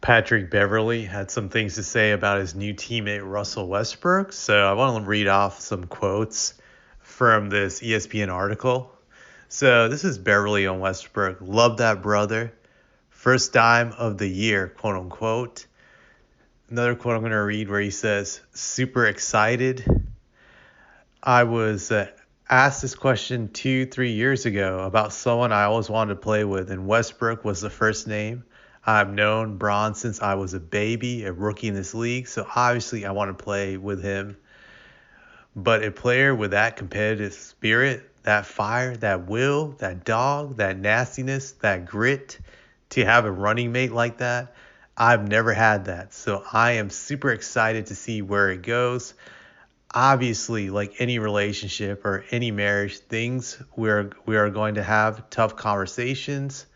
Patrick Beverley had some things to say about his new teammate Russell Westbrook. So I want to read off some quotes from this ESPN article. So this is Beverley on Westbrook. Love that brother. First dime of the year, quote unquote. Another quote I'm going to read where he says, super excited. I was asked this question 2-3 years ago about someone I always wanted to play with, and Westbrook was the first name. I've known Bron since I was a baby, a rookie in this league, so obviously I want to play with him. But a player with that competitive spirit, that fire, that will, that dog, that nastiness, that grit, to have a running mate like that, I've never had that. So I am super excited to see where it goes. Obviously, like any relationship or any marriage, we are going to have tough conversations.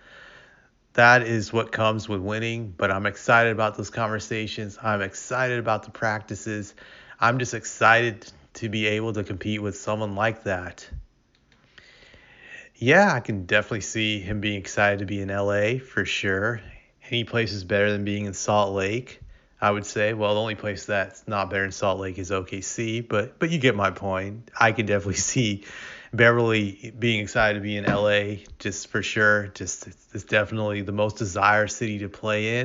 That is what comes with winning, but I'm excited about those conversations. I'm excited about the practices. I'm just excited to be able to compete with someone like that. Yeah, I can definitely see him being excited to be in LA for sure. Any place is better than being in Salt Lake, I would say. Well, the only place that's not better than Salt Lake is OKC, but you get my point. I can definitely see Beverly being excited to be in LA, just for sure. Just it's definitely the most desired city to play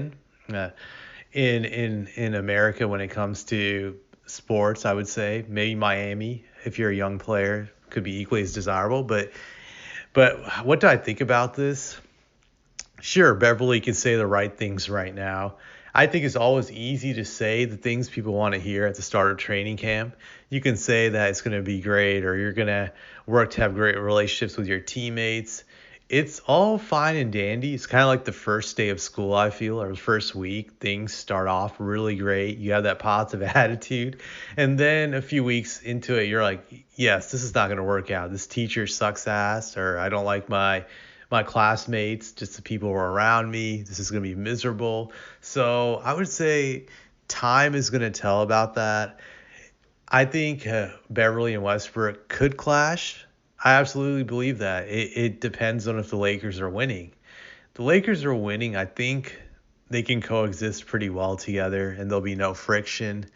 in America when it comes to sports. I would say maybe Miami, if you're a young player, could be equally as desirable. But what do I think about this? Sure, Beverly can say the right things right now. I think it's always easy to say the things people want to hear at the start of training camp. You can say that it's going to be great, or you're going to work to have great relationships with your teammates. It's all fine and dandy. It's kind of like the first day of school, I feel, or the first week. Things start off really great. You have that positive attitude. And then a few weeks into it, you're like, yes, this is not going to work out. This teacher sucks ass, or I don't like my classmates, just the people who are around me. This is going to be miserable. So I would say time is going to tell about that. I think Beverly and Westbrook could clash. I absolutely believe that. It depends on if the Lakers are winning. The Lakers are winning. I think they can coexist pretty well together and there'll be no friction.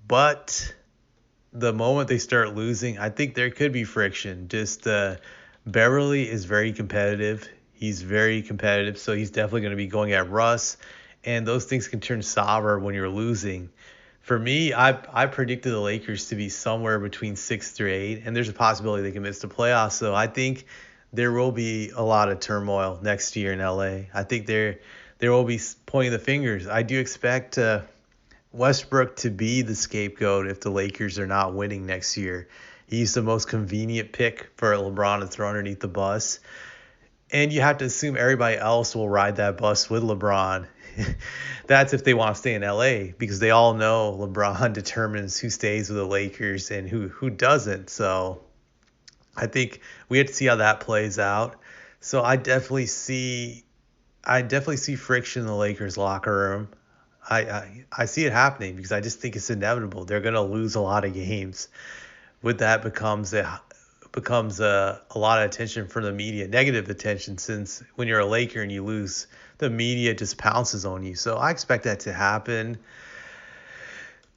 But the moment they start losing, I think there could be friction. Just Beverly is very competitive. He's very competitive, so he's definitely going to be going at Russ. And those things can turn sour when you're losing. For me, I predicted the Lakers to be somewhere between 6-8, and there's a possibility they can miss the playoffs. So I think there will be a lot of turmoil next year in LA. I think there will be pointing the fingers. I do expect Westbrook to be the scapegoat if the Lakers are not winning next year. He's the most convenient pick for LeBron to throw underneath the bus. And you have to assume everybody else will ride that bus with LeBron. That's if they want to stay in LA, because they all know LeBron determines who stays with the Lakers and who doesn't. So I think we have to see how that plays out. So I definitely see friction in the Lakers locker room. I see it happening because I just think it's inevitable. They're going to lose a lot of games. With that becomes a lot of attention from the media, negative attention, since when you're a Laker and you lose, the media just pounces on you. So I expect that to happen.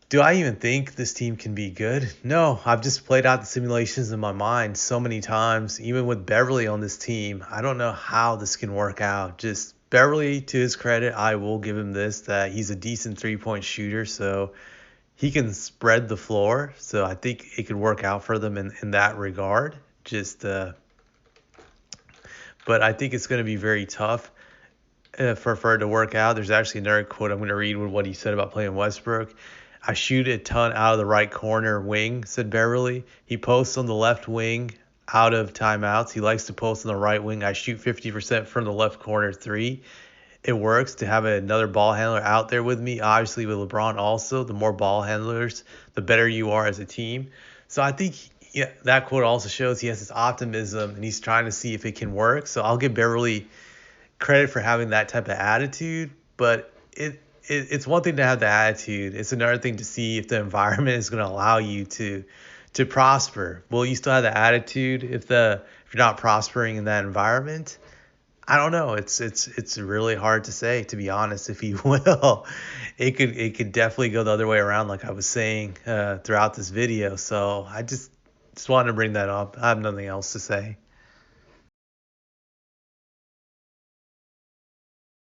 Do I even think this team can be good? No, I've just played out the simulations in my mind so many times. Even with Beverly on this team, I don't know how this can work out. Just Beverly, to his credit, I will give him this, that he's a decent three-point shooter, so he can spread the floor. So I think it could work out for them in that regard. But I think it's going to be very tough for it to work out. There's actually another quote I'm going to read with what he said about playing Westbrook. I shoot a ton out of the right corner wing, said Beverly. He posts on the left wing out of timeouts. He likes to post on the right wing. I shoot 50% from the left corner three. It works to have another ball handler out there with me. Obviously with LeBron also, the more ball handlers, the better you are as a team. So I think that quote also shows he has this optimism and he's trying to see if it can work. So I'll give Beverly credit for having that type of attitude, but it's one thing to have the attitude. It's another thing to see if the environment is going to allow you to prosper. Will you still have the attitude if you're not prospering in that environment? I don't know. It's really hard to say, to be honest, if he will. It could definitely go the other way around, like I was saying throughout this video. So I just wanted to bring that up. I have nothing else to say.